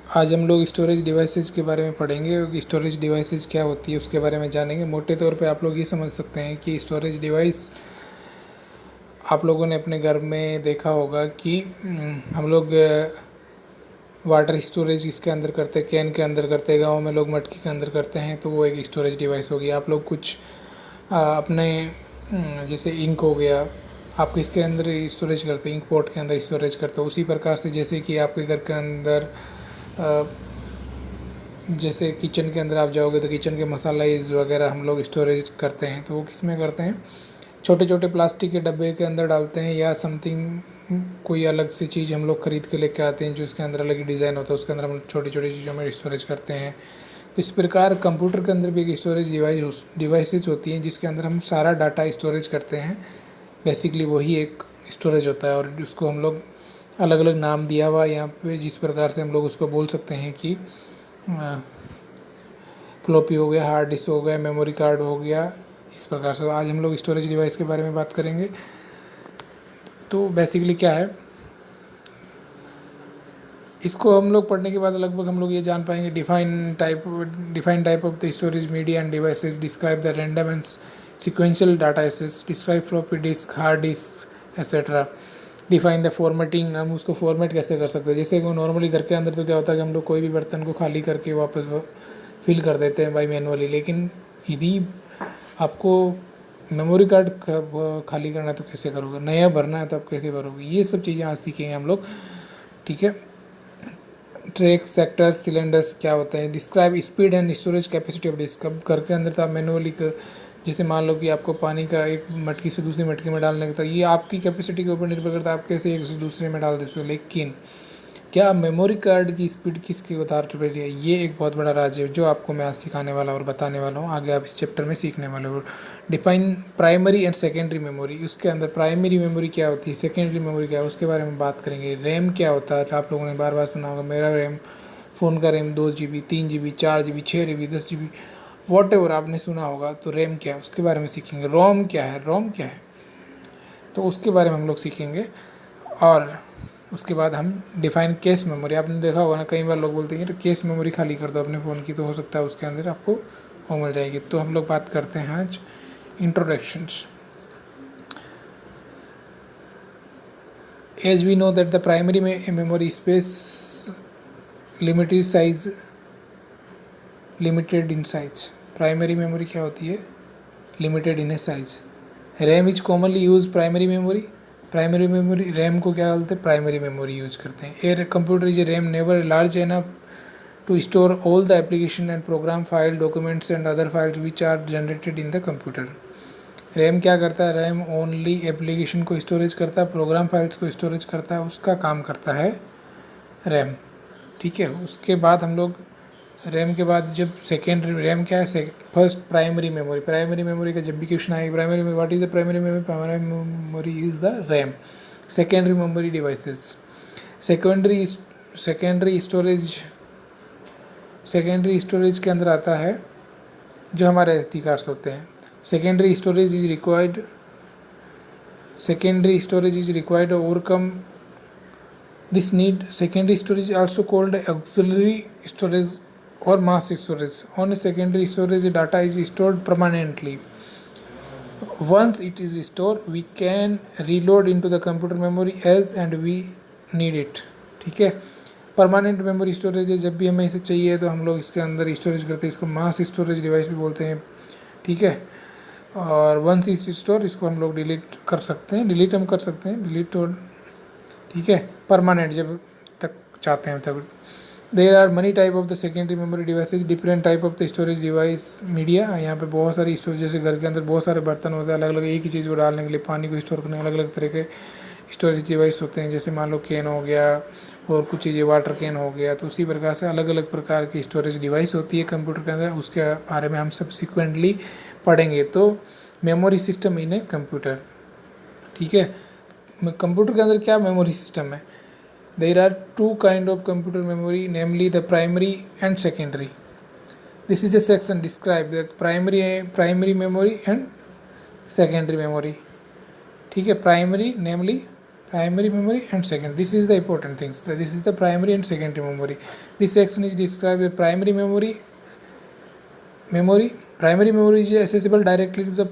आज हम लोग स्टोरेज डिवाइसेस के बारे में पढ़ेंगे। स्टोरेज डिवाइसेस क्या होती है उसके बारे में जानेंगे। मोटे तौर पे आप लोग ये समझ सकते हैं कि स्टोरेज डिवाइस, आप लोगों ने अपने घर में देखा होगा कि हम लोग वाटर स्टोरेज इसके अंदर करते हैं, कैन के अंदर करते हैं, गाँव में लोग मटकी के अंदर करते हैं, तो वो एक स्टोरेज डिवाइस होगी। आप लोग कुछ अपने जैसे इंक हो गया, आप किसके अंदर स्टोरेज करते हैं, इंक पोर्ट के अंदर स्टोरेज करते हो। उसी प्रकार से जैसे कि आपके घर के अंदर जैसे किचन के अंदर आप जाओगे तो किचन के मसालाइज वगैरह हम लोग स्टोरेज करते हैं, तो वो किस में करते हैं, छोटे छोटे प्लास्टिक के डब्बे के अंदर डालते हैं, या समथिंग कोई अलग सी चीज़ हम लोग ख़रीद के लेके आते हैं जो इसके अंदर अलग ही डिज़ाइन होता है, उसके अंदर हम छोटी छोटी चीज़ों में स्टोरेज करते हैं। तो इस प्रकार कंप्यूटर के अंदर भी एक स्टोरेज डिवाइसेज होती हैं जिसके अंदर हम सारा डाटा स्टोरेज करते हैं। बेसिकली वही एक स्टोरेज होता है, और उसको हम लोग अलग अलग नाम दिया हुआ यहाँ पे, जिस प्रकार से हम लोग उसको बोल सकते हैं कि फ्लॉपी हो गया, हार्ड डिस्क हो गया, मेमोरी कार्ड हो गया। इस प्रकार से आज हम लोग स्टोरेज डिवाइस के बारे में बात करेंगे। तो बेसिकली क्या है, इसको हम लोग पढ़ने के बाद लगभग हम लोग ये जान पाएंगे। Define type of the storage media and devices, describe the random and sequential data access, describe floppy disk, hard disk etcetera. Define the formatting, हम उसको फॉर्मेट कैसे कर सकते हैं। जैसे कि नॉर्मली घर के अंदर तो क्या होता है कि हम लोग कोई भी बर्तन को खाली करके वापस फिल कर देते हैं बाई मैनुअली, लेकिन यदि आपको मेमोरी कार्ड खाली करना है तो कैसे करोगे, नया भरना है तो आप कैसे भरोगे, ये सब चीज़ें आज सीखेंगे हम लोग। ठीक है। ट्रैक, सेक्टर, सिलेंडर्स क्या होते हैं। Describe speed and storage capacity of disk. अब घर के अंदर तो आप मैनुअली जैसे मान लो कि आपको पानी का एक मटकी से दूसरी मटकी में डालने का, तो ये आपकी कैपेसिटी के ऊपर निर्भर करता है, आप कैसे एक से दूसरे में डाल देते हो। लेकिन क्या मेमोरी कार्ड की स्पीड किसके आधार पर है, ये एक बहुत बड़ा राज है जो आपको मैं आज सिखाने वाला और बताने वाला हूँ। आगे आप इस चैप्टर में सीखने वाले हो। Define primary and secondary memory, उसके अंदर प्राइमरी मेमोरी क्या होती है, सेकेंडरी मेमोरी क्या है, उसके बारे में बात करेंगे। रैम क्या होता है, आप लोगों ने बार बार सुना होगा, मेरा रैम, फ़ोन का RAM 2 GB, 3 GB, 4 GB, 6 GB, 10 GB, what ever आपने सुना होगा। तो रैम क्या है उसके बारे में सीखेंगे। रोम क्या है, रोम क्या है, तो उसके बारे में हम लोग सीखेंगे। और उसके बाद हम डिफाइन कैश मेमोरी, आपने देखा होगा ना, कई बार लोग बोलते हैं तो कैश मेमोरी खाली कर दो अपने फ़ोन की, तो हो सकता है उसके अंदर आपको वो मिल जाएगी। तो हम लोग बात करते हैं आज introductions. As we know that the primary memory space limited size, limited in size. Primary memory क्या होती है, limited in a size. RAM is commonly use primary memory, primary memory RAM को क्या बोलते हैं, प्राइमरी मेमोरी यूज करते हैं। A computer is a RAM never large enough to store all the application and program file, documents and other files which are generated in the computer. RAM क्या करता है, RAM only application को storage करता है, program files को storage करता है, उसका काम करता है रैम। ठीक है। उसके बाद हम लोग रैम के बाद जब सेकेंडरी रैम क्या है, first primary memory. Primary memory का जब भी क्वेश्चन आएगा, primary memory, what is the primary memory, primary memory is the RAM. Secondary memory devices, secondary storage के अंदर आता है जो हमारे SD कार्ड्स होते हैं। Secondary storage is required overcome this need. Secondary storage is also called auxiliary storage or mass storage. On a secondary storage, data is stored permanently. Once it is stored, we can reload into the computer memory as and we need it. ठीक है। Permanent memory storage है, जब भी हमें इसे चाहिए तो हम लोग इसके अंदर स्टोरेज करते हैं, इसको मास स्टोरेज डिवाइस भी बोलते हैं। ठीक है। और वंस इज स्टोर, इसको हम लोग डिलीट कर सकते हैं, डिलीट हम कर सकते हैं, डिलीट और ठीक है, परमानेंट जब तक चाहते हैं तब। There are many type of the secondary memory devices, different type of the storage device media. यहाँ पे बहुत सारी स्टोरेज, जैसे घर के अंदर बहुत सारे बर्तन होते हैं, अलग अलग एक ही चीज़ को डालने के लिए, पानी को स्टोर करने अलग अलग तरह के स्टोरेज डिवाइस होते हैं। जैसे मान लो कैन हो गया और कुछ चीज़ें, वाटर कैन हो गया, तो उसी प्रकार से अलग अलग प्रकार की स्टोरेज डिवाइस होती है कंप्यूटर के अंदर। उसके बारे में हम सब्सिक्वेंटली पढ़ेंगे। तो memory system in a computer. ठीक है। कंप्यूटर के अंदर क्या मेमोरी सिस्टम है, there are two kind of computer memory, namely the primary and secondary. This is a section describe the primary memory and secondary memory. ठीक है। Primary namely primary memory and second. This is the important things. This is the primary and secondary memory. This section is described the primary memory. Primary memory is accessible directly to the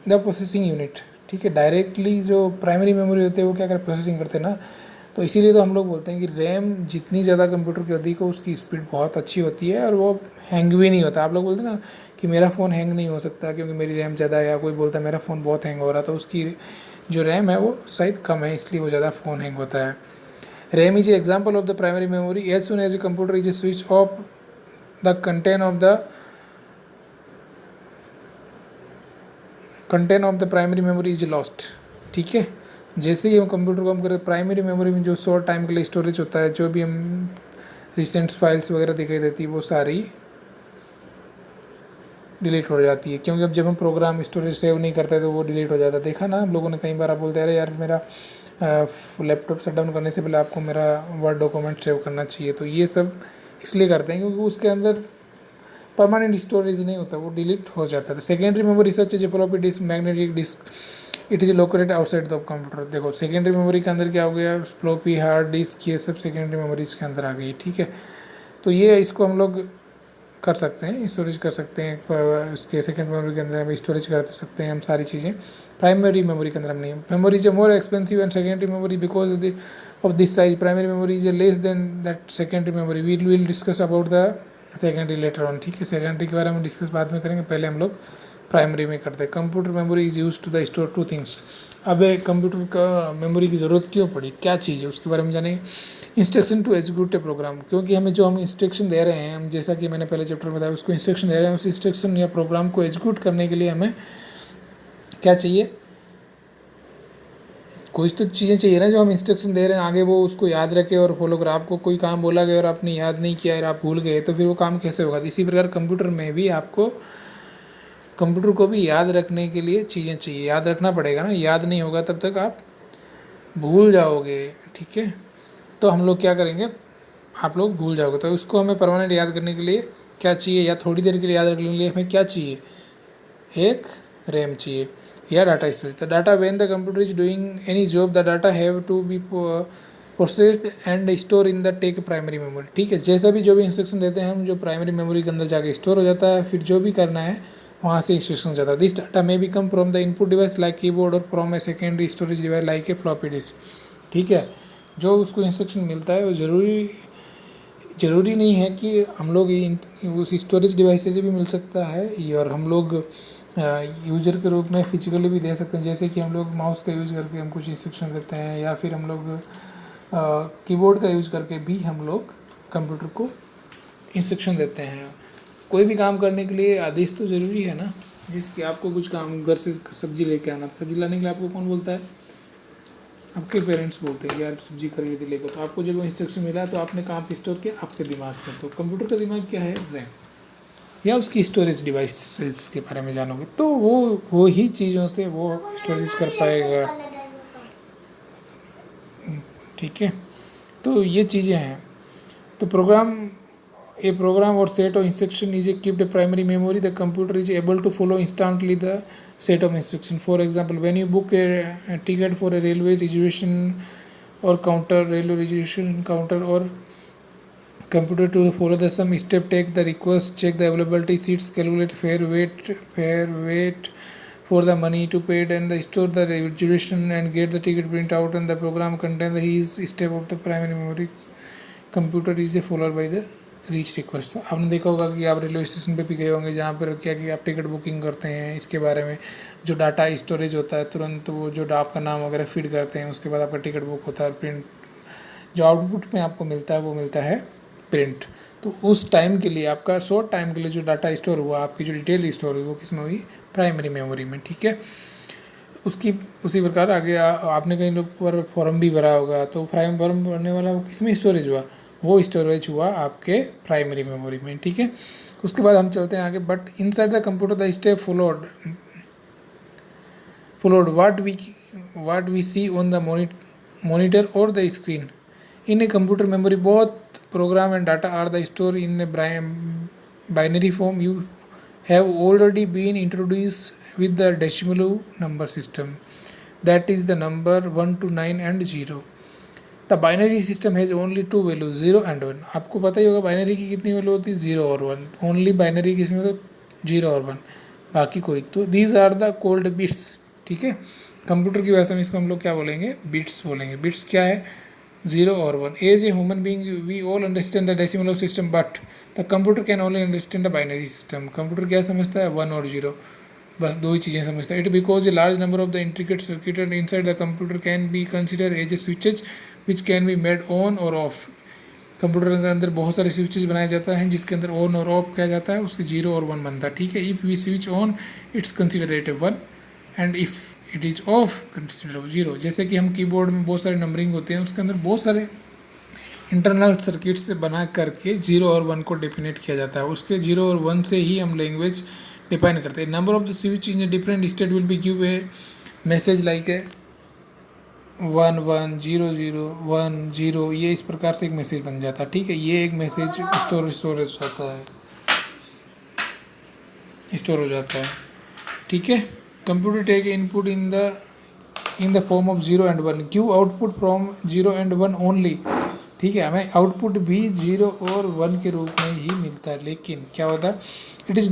processing unit. ठीक है, directly जो primary memory होते हैं वो क्या कर processing करते हैं ना, तो इसीलिए तो हम लोग बोलते हैं कि रैम जितनी ज़्यादा कंप्यूटर की अधिक हो उसकी स्पीड बहुत अच्छी होती है और वो हैंग भी नहीं होता. आप लोग बोलते हैं ना कि मेरा फ़ोन हैंग नहीं हो सकता क्योंकि मेरी रैम ज़्यादा है, या कोई बोलता है मेरा फ़ोन बहुत हैंग हो रहा, तो उसकी जो रैम है वो शायद कम है इसलिए वो ज़्यादा फ़ोन हैंग होता है. RAM is example of the primary memory. As soon as a computer is a switch off the content of the primary memory is lost. ठीक है, जैसे ही हम कंप्यूटर को हम करें प्राइमरी मेमोरी में जो शॉर्ट टाइम के लिए स्टोरेज होता है, जो भी हम रिसेंट फाइल्स वगैरह दिखाई देती है वो सारी डिलीट हो जाती है, क्योंकि अब जब हम प्रोग्राम स्टोरेज सेव नहीं करते तो वो डिलीट हो जाता है. देखा ना हम लोगों ने कई बार, आप बोलते हैं अरे यार मेरा लैपटॉप शट डाउन करने से पहले आपको मेरा वर्ड डॉक्यूमेंट सेव करना चाहिए. तो ये सब इसलिए करते हैं क्योंकि उसके अंदर परमानेंट स्टोरेज नहीं होता, वो डिलीट हो जाता है. Secondary memory such is floppy disk, magnetic disk, it is located outside the computer. देखो सेकेंडरी मेमोरी के अंदर क्या हो गया, फ्लॉपी, हार्ड डिस्क, ये सब सेकेंडरी मेमोरीज के अंदर आ गई. ठीक है, तो ये इसको हम लोग कर सकते हैं, स्टोरेज कर सकते हैं. उसके सेकेंड मेमोरी के अंदर हम स्टोरेज कर सकते हैं हम सारी चीज़ें. प्राइमरी मेमोरी के अंदर हम नहीं. Memory is more expensive and secondary memory because of this size. Primary memory is less than that secondary memory. We will discuss about the secondary later on. ठीक है, सेकेंडरी के बारे में डिस्कस बाद में करेंगे, पहले हम लोग प्राइमरी में करते हैं. Computer memory is use to the store two things. अब कंप्यूटर का मेमोरी की ज़रूरत क्यों पड़ी, क्या चीज़ है उसके बारे में जानेंगे. Instruction to execute a program, क्योंकि हमें जो हम इंस्ट्रक्शन दे रहे हैं, हम जैसा कि मैंने पहले चैप्टर में बताया उसको इंस्ट्रक्शन दे रहे हैं, उस इंस्ट्रक्शन या प्रोग्राम को एग्जीक्यूट करने के लिए हमें क्या चाहिए, कुछ तो चीज़ें चाहिए ना जो हम इंस्ट्रक्शन दे रहे हैं आगे वो उसको याद रखे और फॉलो करे. आपको कोई काम बोला गया और आपने याद नहीं किया और आप भूल गए तो फिर वो काम कैसे होगा. इसी प्रकार कंप्यूटर में भी आपको कंप्यूटर को भी याद रखने के लिए चीज़ें चाहिए, याद रखना पड़ेगा ना. याद नहीं होगा तब तक आप भूल जाओगे. ठीक है, तो हम लोग क्या करेंगे, आप लोग भूल जाओगे. तो उसको हमें परमानेंट याद करने के लिए क्या चाहिए, या थोड़ी देर के लिए याद रखने के लिए हमें क्या चाहिए, एक रैम चाहिए या data storage. The data when the computer is doing any job the data have to be processed and store in the take primary memory. ठीक है, जैसा भी जो भी इंस्ट्रक्शन देते हैं हम, जो प्राइमरी मेमोरी के अंदर जाके स्टोर हो जाता है, फिर जो भी करना है वहाँ से इंस्ट्रक्शन हो जाता है. This data may be come from the input device like keyboard और from a secondary storage device like a floppy disk. ठीक है, जो उसको इंस्ट्रक्शन मिलता है वो ज़रूरी नहीं है कि हम लोग उस स्टोरेज डिवाइस से भी मिल सकता है, और हम लोग यूजर के रूप में फिजिकली भी दे सकते हैं. जैसे कि हम लोग माउस का यूज़ करके हम कुछ इंस्ट्रक्शन देते हैं, या फिर हम लोग कीबोर्ड का यूज़ करके भी हम लोग कंप्यूटर को इंस्ट्रक्शन देते हैं. कोई भी काम करने के लिए आदेश तो ज़रूरी है ना. जिसकी आपको कुछ काम, घर से सब्जी लेके आना, तो सब्जी लाने के लिए आपको कौन बोलता है, आपके पेरेंट्स बोलते हैं यार सब्जी खरीद लेकर. तो आपको जब इंस्ट्रक्शन मिला तो आपने कहाँ पे स्टोर किया, आपके दिमाग में. तो कंप्यूटर का दिमाग क्या है, रैम, या उसकी स्टोरेज डिवाइसेस के बारे में जानोगे तो वो ही चीज़ों से वो स्टोरेज कर पाएगा. ठीक है, तो ये चीज़ें हैं. तो ए program or set of instruction is kept a primary memory. The computer is able to follow instantly the set of instruction. For example, when you book a ticket for a railway reservation or railway reservation counter, or computer to follow the some step, take the request, check the availability seats, calculate fare, wait for the money to paid, and the store the reservation and get the ticket print out. And the program contain the each step of the primary memory. Computer is followed by the reach request. आपने देखा होगा कि आप railway station पे भी गए होंगे जहाँ पर क्या कि आप टिकट बुकिंग करते हैं, इसके बारे में जो डाटा स्टोरेज होता है तुरंत वो जो आपका नाम वगैरह फीड करते हैं, उसके बाद आपका टिकट बुक होता है. प्रिंट जो आउटपुट में आपको मिलता है वो मिलता है प्रिंट. तो उस टाइम के लिए, आपका शॉर्ट टाइम के लिए जो डाटा स्टोर हुआ, आपकी जो डिटेल स्टोर हुई, वो किस में हुई, प्राइमरी मेमोरी में. ठीक है, उसी प्रकार आगे आपने कहीं लोग पर फॉर्म भी भरा होगा, तो फॉर्म भरने वाला वो किस में स्टोरेज हुआ, वो स्टोरेज हुआ आपके प्राइमरी मेमोरी में. ठीक है, उसके बाद हम चलते हैं आगे. But inside the computer the step followed what we see on the monitor और the screen. In a computer memory both program and data are the store in a binary form. You have already been introduce with the decimal number system. That is the number 1 to 9 and 0. The binary system has only two value 0 and 1. आपको पता ही होगा binary की कितनी value होती है, 0 और 1. Only binary किसमें तो 0 और 1, बाकी कोई. तो these are the called bits. ठीक है, कंप्यूटर की भाषा में इसको हम लोग क्या बोलेंगे, बिट्स बोलेंगे. बिट्स क्या है, 0 और 1. As a human being we all understand the decimal of system but the computer can only understand the binary system. Computer क्या समझता है, 1 और 0, बस दो ही चीज़ें समझता है. It because a large number of the intricate circuited inside the computer can be consider as a switches which can be made on और ऑफ. कंप्यूटर के अंदर बहुत सारे स्विचेज बनाया जाता है जिसके अंदर ऑन और ऑफ किया जाता है, उसके 0 और 1 बनता है. ठीक है, if we switch on it's considered 1 and if it is off considered 0. जैसे कि हम कीबोर्ड में बहुत सारे नंबरिंग होते हैं, उसके अंदर बहुत सारे इंटरनल सर्किट से बना करके 0 और 1 को डिफिनेट किया जाता है. उसके 0 और 1 से ही हम लैंग्वेज डिफाइन करते हैं. Number of the switch in a different state will be give a message like a 1 1 0 0 1 0. ये इस प्रकार से एक मैसेज बन जाता है. ठीक है, ये एक मैसेज स्टोर हो जाता है. ठीक है, computer take input in the form of 0 and 1, give output from 0 and 1 only. ठीक है, हमें आउटपुट भी 0 और 1 के रूप में ही मिलता है. लेकिन क्या होता है, इट इज़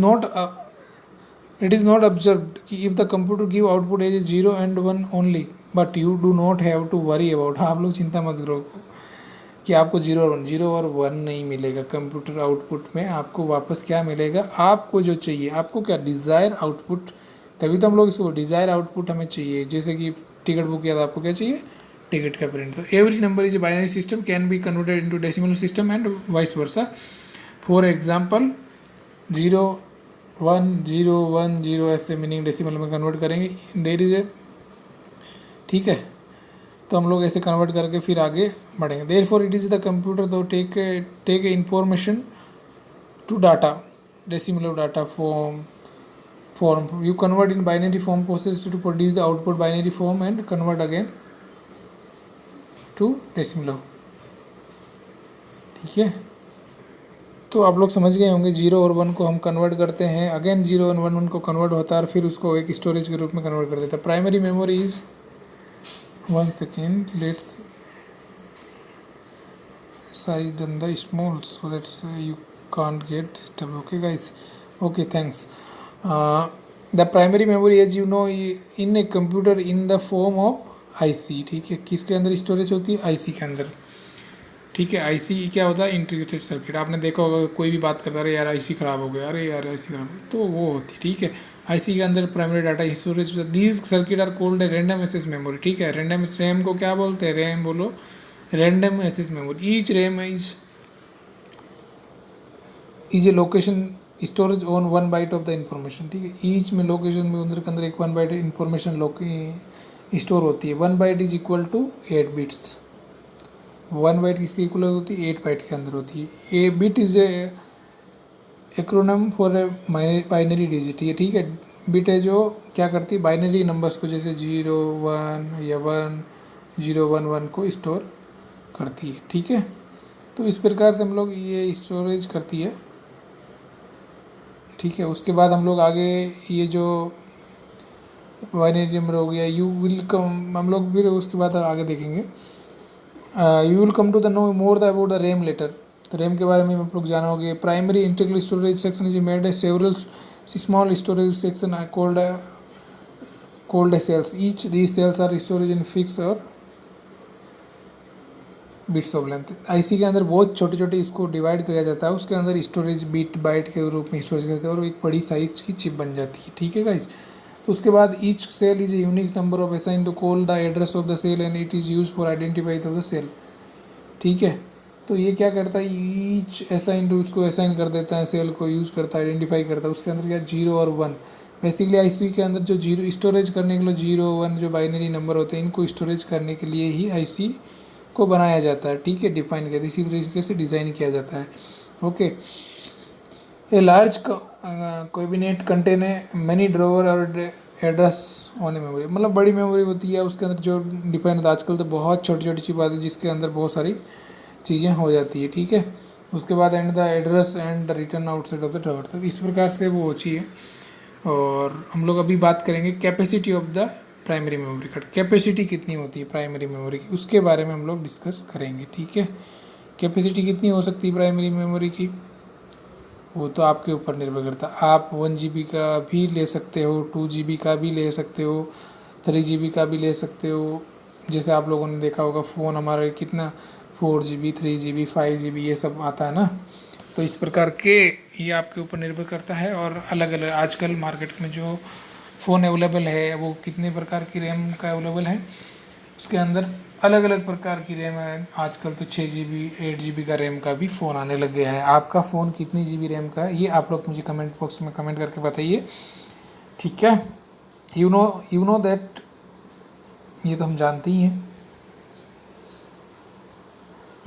नॉट ऑब्जर्व्ड कि if the computer give output as 0 and 1 only but you do not have to worry about. आप लोग चिंता मत करो कि आपको 0 और 1 नहीं मिलेगा. कंप्यूटर आउटपुट में आपको वापस क्या मिलेगा, आपको जो चाहिए, आपको क्या डिज़ायर आउटपुट. तभी तो हम लोग इसको डिज़ायर आउटपुट हमें चाहिए. जैसे कि टिकट बुक किया था, आपको क्या चाहिए, टिकट का प्रिंट. तो every number is a binary system can be converted into decimal system and vice versa. For example 0 1 0 1 0 ऐसे मीनिंग डेसिमल में कन्वर्ट करेंगे. देयर इज ए, ठीक है, तो हम लोग ऐसे कन्वर्ट करके फिर आगे बढ़ेंगे. Therefore it is the computer to take a information to data decimal data form you convert in binary form process to produce the output binary form and convert again to decimal. ठीक है, तो आप लोग समझ गए होंगे 0 और 1 को हम कन्वर्ट करते हैं, अगेन 0 और 1 को कन्वर्ट होता है और फिर उसको एक स्टोरेज के रूप में कन्वर्ट कर देता है. Primary memory is 1 second, let's size than the small so that you can't get disturbed. Okay guys, okay, thanks. The primary memory as you know in a computer in the form of IC. ठीक है, किसके अंदर storage होती है, IC के अंदर. ठीक है, IC क्या होता है, इंटीग्रेटेड सर्किट. आपने देखा होगा कोई भी बात करता है, यार IC ख़राब हो गया, अरे यार IC ख़राब हो गया, तो वो होती. ठीक है, IC के अंदर primary data storage. These circuit are called random access memory. ठीक है, रैंडम रैम को क्या बोलते हैं, रैम बोलो, random access memory. Each RAM is a location storage on 1 byte of the information. ठीक है, ईच में लोकेशन में अंदर के अंदर एक 1 बाइट इंफॉर्मेशन स्टोर होती है. 1 byte is equal to 8 bits. 1 byte किसके इक्वल होती है, 8 बाइट के अंदर होती है. A bit is a acronym for a binary digit. ये ठीक है, बिट है जो क्या करती है, बाइनरी नंबर्स को जैसे 0 1 या 1 0 1 1 को स्टोर करती है. ठीक है, तो इस प्रकार से हम लोग ये स्टोरेज करती है. ठीक है, उसके बाद हम लोग आगे ये जो बाइनरी नंबर हो गया, यू विल कम, हम लोग फिर उसके बाद आगे देखेंगे. You will come to the know more the about the RAM later. तो रैम के बारे में आप लोग जानोगे. Primary integral storage section is made a several small storage section called as cells. Each these cells are stored in fixed और bits of length. IC के अंदर बहुत छोटे छोटे इसको डिवाइड किया जाता है, उसके अंदर स्टोरेज बिट बाइट के रूप में स्टोरेज करते हैं और एक बड़ी साइज की चिप बन जाती है. ठीक है गाइज, तो उसके बाद each cell is a unique number of assign to call the address of the cell and it is use for identify of the cell. ठीक है, तो ये क्या करता है, ईच असाइन टू उसको असाइन कर देता है, सेल को यूज़ करता है, आइडेंटिफाई करता है. उसके अंदर क्या 0 और 1. बेसिकली IC के अंदर जो 0 स्टोरेज करने के लिए 0 1 जो बाइनरी नंबर होते हैं, इनको स्टोरेज करने के लिए ही IC को बनाया जाता है. ठीक है, डिफाइन किया, इसी तरीके से डिज़ाइन किया जाता है. Okay, a large cabinet contain many drawer और एड्रेस ऑन ए मेमोरी. मतलब बड़ी मेमोरी होती है, उसके अंदर जो डिफाइन होता है. आजकल तो बहुत छोटी छोटी चीज़ आती है जिसके अंदर बहुत सारी चीज़ें हो जाती है. ठीक है, उसके बाद and the address and written outside of the drawer. तो इस प्रकार से वो होती है. और हम लोग अभी बात करेंगे capacity of the primary memory card, capacity कितनी होती है प्राइमरी मेमोरी की, उसके बारे में हम लोग डिस्कस करेंगे। ठीक है, कैपेसिटी कितनी हो सकती है प्राइमरी मेमोरी की, वो तो आपके ऊपर निर्भर करता है। आप 1 GB का भी ले सकते हो, 2 GB का भी ले सकते हो, 3 GB का भी ले सकते हो। जैसे आप लोगों ने देखा होगा फ़ोन हमारे कितना 4 GB, 3 GB, 5 GB ये सब आता है ना, तो इस प्रकार के ये आपके ऊपर निर्भर करता है। और अलग अलग आजकल मार्केट में जो फ़ोन अवेलेबल है वो कितने प्रकार की रैम का अवेलेबल है, उसके अंदर अलग अलग प्रकार की रैम है। आजकल तो 6 GB, 8 GB का रैम का भी फ़ोन आने लग गया है। आपका फ़ोन कितनी GB रैम का है ये आप लोग मुझे कमेंट बॉक्स में कमेंट करके बताइए। ठीक है, यू नो दैट, ये तो हम जानते ही हैं।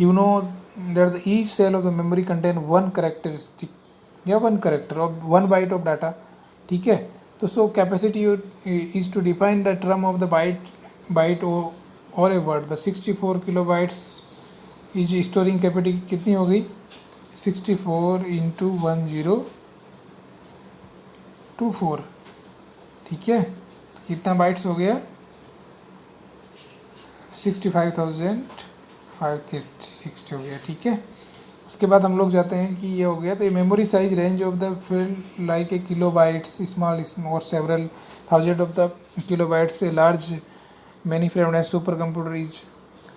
You know that the each cell of the memory contain one characteristic या one character of 1 byte of data. ठीक है, तो so capacity is to define the term of the byte और a word. The 64 kilobytes is storing capacity कितनी हो गई, 64 into 1024। ठीक है, तो कितना बाइट्स हो गया, 65,560 हो गया। ठीक है, उसके बाद हम लोग जाते हैं कि ये हो गया, तो ये memory size range of the field like a kilobytes small और several thousand of the kilobytes a large mainframe supercomputer is.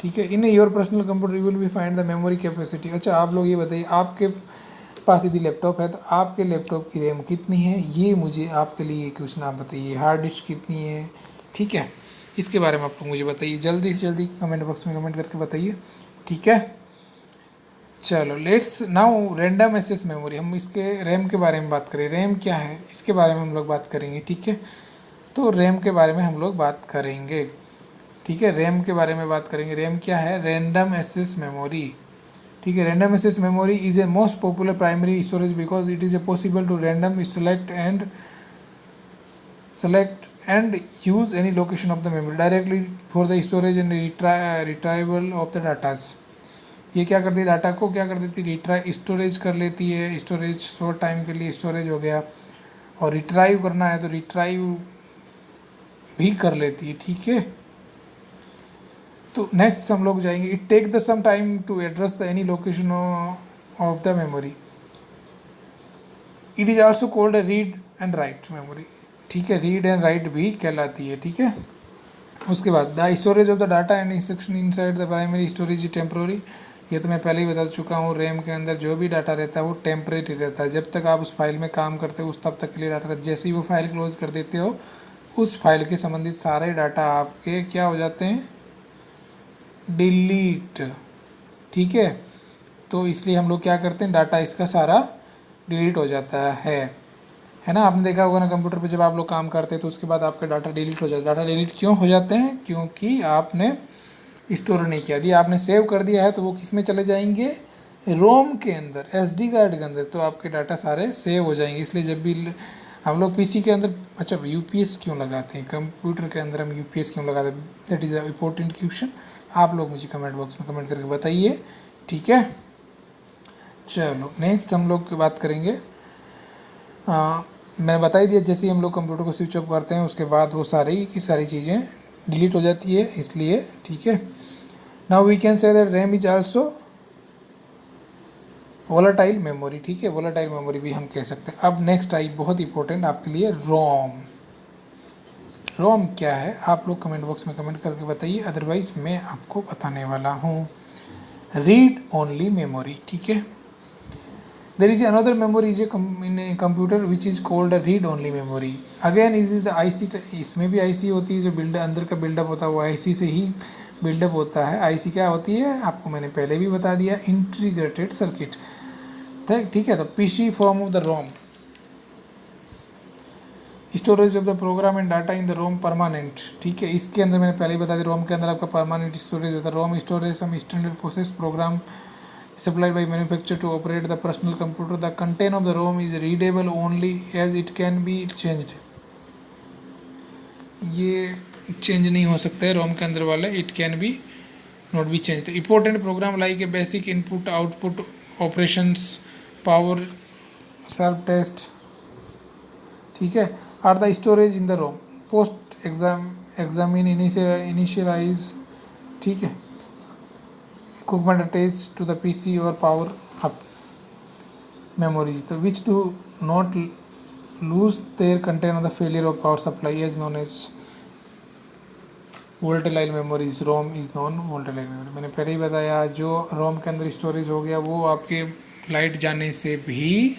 ठीक है, in your personal computer you will be find the memory capacity. अच्छा, आप लोग ये बताइए, आपके पास यदि लैपटॉप है तो आपके लैपटॉप की रैम कितनी है, ये मुझे आपके लिए क्वेश्चन आप बताइए। हार्ड डिस्क कितनी है, ठीक है, इसके बारे में आप लोग मुझे बताइए, जल्दी से जल्दी कमेंट बॉक्स में कमेंट करके बताइए। ठीक है, चलो let's now random access memory, हम इसके रैम के बारे में बात करें। रैम क्या है इसके बारे में हम लोग बात करेंगे। ठीक है, तो रैम के बारे में हम लोग बात करेंगे। ठीक है, रैम के बारे में बात करेंगे। रैम क्या है, रैंडम एक्सेस मेमोरी। ठीक है, random access memory is a most popular primary storage because it is a possible to random select use any location of the memory directly for the storage and retrieval of the datas। ये क्या करती है, data को क्या कर देती है, storage कर लेती है। स्टोरेज शॉर्ट टाइम के लिए स्टोरेज हो गया, और रिट्राइव करना है तो रिट्राइव भी कर लेती है। ठीक है, तो नेक्स्ट हम लोग जाएंगे, it take the some time to address the any location of the memory. It is also called a read and write memory. ठीक है, रीड एंड राइट भी कहलाती है। ठीक है, उसके बाद the storage of the data and instruction inside the primary storage is temporary. ये तो मैं पहले ही बता चुका हूँ, रैम के अंदर जो भी डाटा रहता है वो टेम्परेरी रहता है। जब तक आप उस फाइल में काम करते हो उस तब तक के लिए डाटा रहता है। जैसे ही वो फाइल क्लोज कर देते हो, उस फाइल के संबंधित सारे डाटा आपके क्या हो जाते हैं, डिलीट। ठीक है, तो इसलिए हम लोग क्या करते हैं, डाटा इसका सारा डिलीट हो जाता है ना। आपने देखा होगा ना कंप्यूटर पे जब आप लोग काम करते हैं तो उसके बाद आपका डाटा डिलीट हो जाता है। डाटा डिलीट क्यों हो जाते हैं, क्योंकि आपने स्टोर नहीं किया। यदि आपने सेव कर दिया है तो वो किस में चले जाएंगे, रोम के अंदर, SD कार्ड के अंदर, तो आपके डाटा सारे सेव हो जाएंगे। इसलिए जब भी हम लोग PC के अंदर, अच्छा UPS क्यों लगाते हैं कंप्यूटर के अंदर, हम UPS क्यों लगाते हैं, that is a important question. आप लोग मुझे कमेंट बॉक्स में कमेंट करके बताइए। ठीक है, चलो नेक्स्ट हम लोग बात करेंगे। मैंने बता ही दिया, जैसे ही हम लोग कंप्यूटर को स्विच ऑफ करते हैं उसके बाद वो सारी की सारी चीज़ें डिलीट हो जाती है, इसलिए। ठीक है, now we can say that RAM is also volatile memory. ठीक है, वोलाटाइल मेमोरी भी हम कह सकते हैं। अब नेक्स्ट आई बहुत इंपॉर्टेंट आपके लिए, रोम। रोम क्या है आप लोग कमेंट बॉक्स में कमेंट करके बताइए, अदरवाइज मैं आपको बताने वाला हूँ। Read only memory. ठीक है, there is another memory is in a computer which is called a read only memory। again is the IC, इसमें भी IC होती है, जो अंदर का बिल्डअप होता है वो IC से ही बिल्डअप होता है। IC क्या होती है आपको मैंने पहले भी बता दिया, इंटीग्रेटेड सर्किट। ठीक है, तो PC form of the ROM, storage of the program and data in the ROM permanent. ठीक है, इसके अंदर मैंने पहले ही बता दिया, रोम के अंदर आपका परमानेंट स्टोरेज होता है। ROM storage some standard process program supplied by manufacturer to operate the personal computer। The content of the ROM is readable only as it can be changed। ये चेंज नहीं हो सकता है रोम के अंदर वाले, it can be not be change. Important program like a basic input output operations, power serve test, ठीक है, are the storage in the ROM. Post examine initialise, ठीक है, equipment attach to the PC और power up memories, the which do not lose their content on the failure of power supply is known as volatile memories. ROM is known volatile memory. मैंने पहले ही बताया, जो ROM के अंदर storage हो गया वो आपके लाइट जाने से भी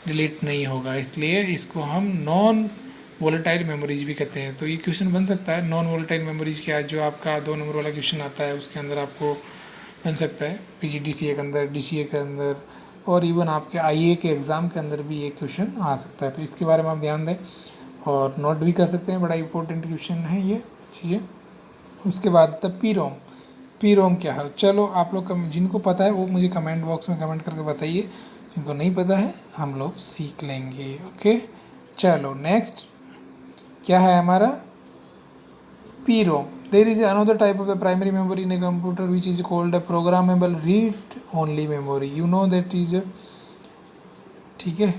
डिलीट नहीं होगा, इसलिए इसको हम नॉन वोलेटाइल मेमोरीज भी कहते हैं। तो ये क्वेश्चन बन सकता है, नॉन वोलेटाइल मेमोरीज क्या है, जो आपका 2 नंबर वाला क्वेश्चन आता है उसके अंदर आपको बन सकता है, PGDCA के अंदर, DCA के अंदर, और इवन आपके IA के एग्ज़ाम के अंदर भी ये क्वेश्चन आ सकता है। तो इसके बारे में आप ध्यान दें और नोट भी कर सकते हैं, बड़ा इंपॉर्टेंट क्वेश्चन है ये चीज़ें। उसके बाद द पी रोम क्या है, चलो आप लोग जिनको पता है वो मुझे कमेंट बॉक्स में कमेंट करके बताइए, जिनको नहीं पता है हम लोग सीख लेंगे। ओके, चलो नेक्स्ट क्या है हमारा P ROM. There is another type of the primary memory in a computer which is called a programmable read only memory, you know that is, ठीक है,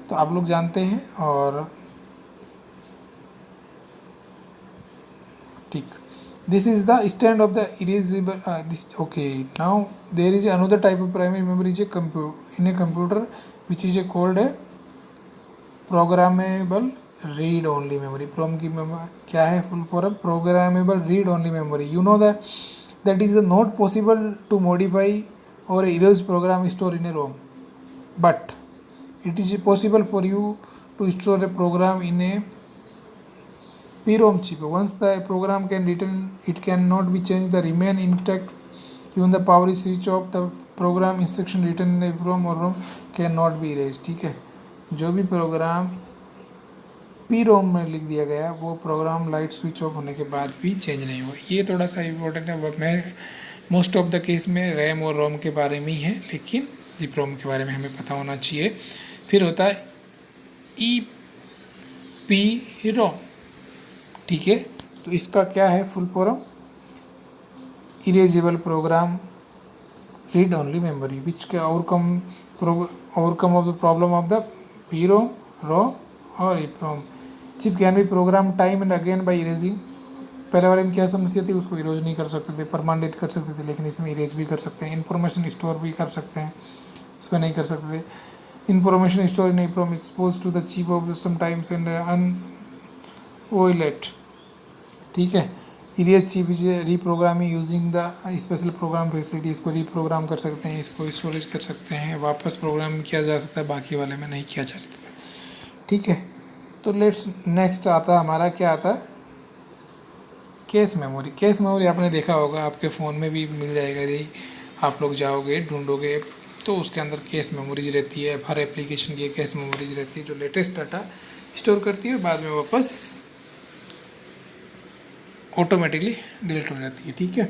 तो आप लोग जानते हैं। और ठीक, this is the stand of the erasable this, okay, now there is another type of primary memory is a in a computer which is called a programmable read only memory. प्रोम की क्या है full form, programmable read only memory, you no that is not possible to modify or erase program stored in a ROM, but it is possible for you to store a program in a PROM chip. Once the program can return, it cannot be changed, the remain intact even the power is switch off, the program instruction written in a PROM or ROM cannot be erased, ठीक है। जो भी programme PROM में लिख दिया गया वो programme light switch off होने के बाद भी चेंज नहीं हुआ। ये थोड़ा सा इम्पोर्टेंट है, मैं मोस्ट ऑफ द केस में रैम और रोम के बारे में ही है, लेकिन EPROM के बारे में हमें पता होना चाहिए। फिर होता है EPROM, ठीक है, तो इसका क्या है full form, erasable program read only memory which के overcome of the problem of the PROM, ROM और EPROM। Chip can be program time and again by erasing. पहले वाले में क्या समस्या थी, उसको इरेज नहीं कर सकते थे, परमानेंट कर सकते थे, लेकिन इसमें इरेज भी कर सकते हैं। इन्फॉर्मेशन स्टोर भी कर सकते हैं, उसमें नहीं कर सकते थे। Information store in EPROM expose to the chip of sometimes and ultraviolet, ठीक है। Erase chip is reprogramming using the special program facility, इसको रीप्रोग्राम कर सकते हैं, इसको स्टोरेज कर सकते हैं, वापस प्रोग्राम किया जा सकता है, बाकी वाले में नहीं किया जा सकता, ठीक है। तो लेट्स नेक्स्ट आता है हमारा, क्या आता है केस मेमोरी। केस मेमोरी आपने देखा होगा, आपके फ़ोन में भी मिल जाएगा, यदि आप लोग जाओगे ढूंढोगे तो उसके अंदर केस मेमोरीज रहती है। हर एप्लीकेशन की केस मेमोरीज रहती है जो लेटेस्ट डाटा स्टोर करती है और बाद में वापस ऑटोमेटिकली डिलीट हो जाती है, ठीक है।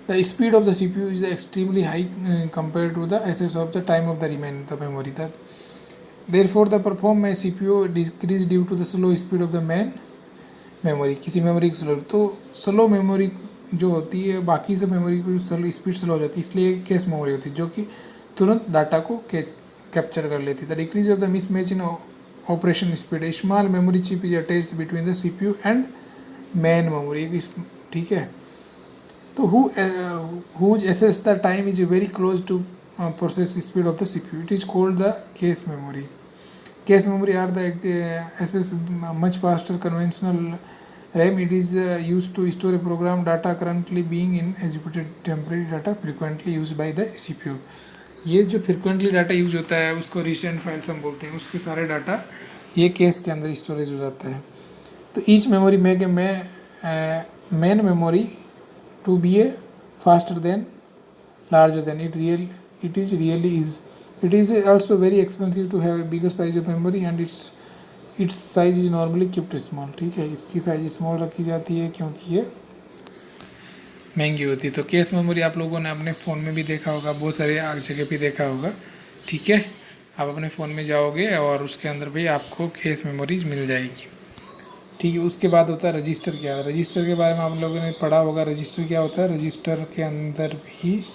The speed of the CPU is extremely high compare to the access of the time of the remain the memory, that therefore the performance CPU decrease due to the slow speed of the main memory. किसी memory की slow, तो slow memory जो होती है बाकी सब memory की speed slow हो जाती है, इसलिए केस मेमोरी होती है जो कि तुरंत डाटा को कैप्चर कर लेती है। The decrease of the mismatch in operation speed, small memory chip is attached between the CPU and main memory, ठीक है। तो whose assess the time is very close to process speed of the CPU, it is called the case memory. Case memory are the access much faster conventional RAM. It is used to store a program data currently being in executed, temporary data frequently used by the CPU. ये जो frequently data use होता है उसको recent files हम बोलते हैं, उसके सारे डाटा ये केस के अंदर स्टोरेज हो जाता है। तो each memory main memory to be a faster than larger than it really is. It is also very expensive to have a bigger size of memory and its size is normally kept small, ठीक है। इसकी size small रखी जाती है क्योंकि ये महंगी होती है। तो केस मेमोरी आप लोगों ने अपने फ़ोन में भी देखा होगा, बहुत सारे जगह पे देखा होगा, ठीक है। आप अपने फ़ोन में जाओगे और उसके अंदर भी आपको केस मेमोरीज मिल जाएगी, ठीक है। उसके बाद होता है रजिस्टर। क्या है रजिस्टर के बारे में आप लोगों ने पढ़ा होगा। रजिस्टर क्या होता है, रजिस्टर के अंदर भी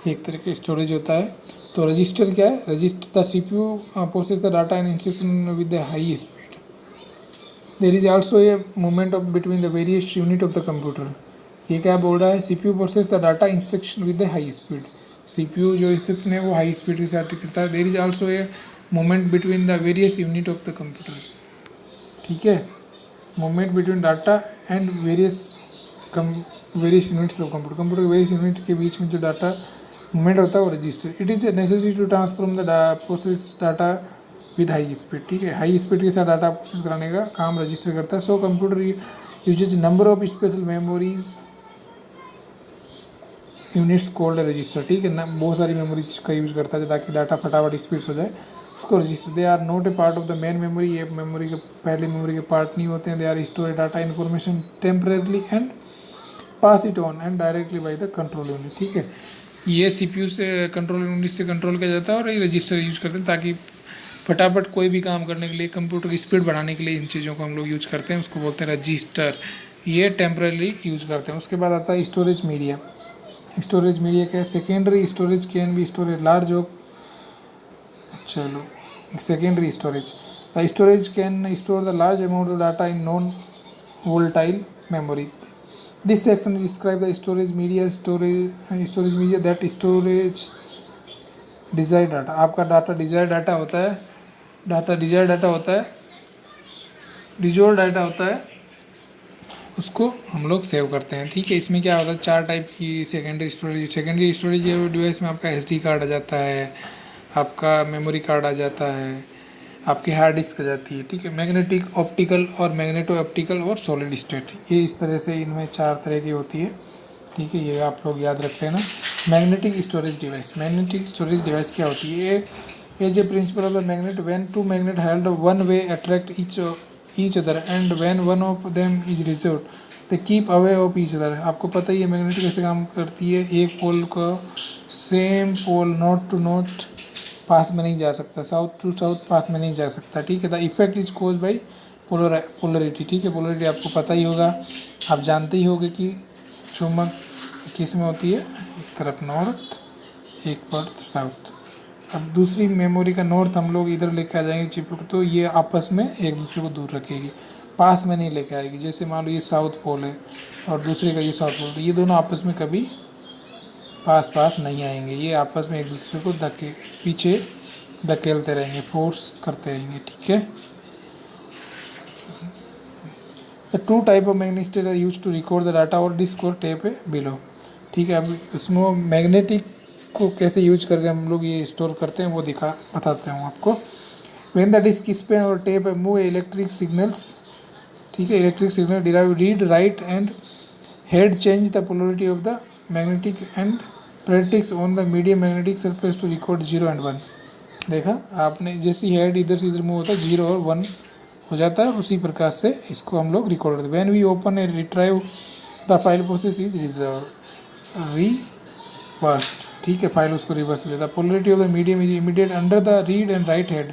एक तरह का स्टोरेज होता है। तो रजिस्टर क्या है, register the CPU process the data and instruction with the high speed, there is also a movement of between the various unit of the computer. ये क्या बोल रहा है, CPU process the data instruction with the high speed. CPU जो instruction है वो high speed के साथ करता है। There is also a movement between the various unit of the computer, ठीक है, movement between data and various units of computer. Computer के वेरियस यूनिट के बीच में जो डाटा मूवमेंट होता है वो register. It is necessary to transform the process data with high speed, ठीक है, हाई स्पीड के साथ डाटा प्रोसेस कराने का काम रजिस्टर करता है। So computer uses number of special memories units called register, ठीक है ना, बहुत सारी मेमोरीज का यूज़ करता है ताकि डाटा फटाफट स्पीड हो जाए, उसको register. They are not a part of the main memory, ये मेमोरी के पहले मेमोरी के पार्ट नहीं होते हैं। They are store data information temporarily and pass it on and directly by the control unit, ठीक है। ये CPU से कंट्रोल यूनिट से कंट्रोल किया जाता है और ये रजिस्टर यूज करते हैं ताकि फटाफट कोई भी काम करने के लिए, कंप्यूटर की स्पीड बढ़ाने के लिए इन चीज़ों को हम लोग यूज करते हैं, उसको बोलते हैं रजिस्टर। ये टेम्परेली यूज करते हैं। उसके बाद आता है स्टोरेज मीडिया। स्टोरेज मीडिया क्या है, secondary storage can be storage large of, चलो secondary storage, the storage can store the large amount of data in non volatile memory. This section describe the storage media that storage desire data. आपका data desire data होता है, Dzire data होता है, dissolve data होता है, उसको हम लोग सेव करते हैं, ठीक है। इसमें क्या होता है, 4 टाइप की secondary storage. Secondary storage device में आपका SD कार्ड आ जाता है, आपका मेमोरी कार्ड आ जाता है, आपकी हार्ड डिस्क आ जाती है, ठीक है। मैग्नेटिक, ऑप्टिकल और मैग्नेटो ऑप्टिकल और सॉलिड स्टेट, ये इस तरह से इनमें 4 तरह की होती है, ठीक है, ये आप लोग याद रख लेना। Magnetic storage device, magnetic storage device क्या होती है, as a principle of the magnet when two magnet held one way attract each other and when one of them is reversed they keep away of each other. आपको पता ही है magnet कैसे काम करती है, एक पोल को same pole north to north पास में नहीं जा सकता, साउथ टू साउथ पास में नहीं जा सकता, ठीक है। The effect is caused by polarity, ठीक है, पोलरिटी आपको पता ही होगा, आप जानते ही होंगे कि चुंबक किस में होती है, एक तरफ नॉर्थ, एक तरफ साउथ। अब दूसरी मेमोरी का नॉर्थ हम लोग इधर लेके आ जाएंगे चिपक, तो ये आपस में एक दूसरे को दूर रखेगी, पास में नहीं लेके आएगी। जैसे मान लो ये साउथ पोल है और दूसरे का ये साउथ पोल, तो ये दोनों आपस में कभी पास नहीं आएंगे, ये आपस में एक दूसरे को पीछे धकेलते रहेंगे, फोर्स करते रहेंगे, ठीक है। The 2 type of magnetic state are use to record the data और डिस्क और टेप है बिलो, ठीक है। अब उसमें मैग्नेटिक को कैसे यूज करके हम लोग ये स्टोर करते हैं वो बताते हूँ आपको। व्हेन द डिस्क स्पेन और टेप मूव इलेक्ट्रिक सिग्नल्स, ठीक है, electric signal derive read write and head change the polarity of the magnetic and particles on the medium magnetic surface to record 0 and 1। देखा आपने, जैसे head इधर से इधर move होता है 0 और 1 हो जाता है, उसी प्रकार से इसको हम लोग रिकॉर्ड करते हैं। When we open a retrieve the file process is reversed, ठीक है, फाइल उसको रिवर्स हो जाता है। Polarity of the medium is immediate under the read and write head,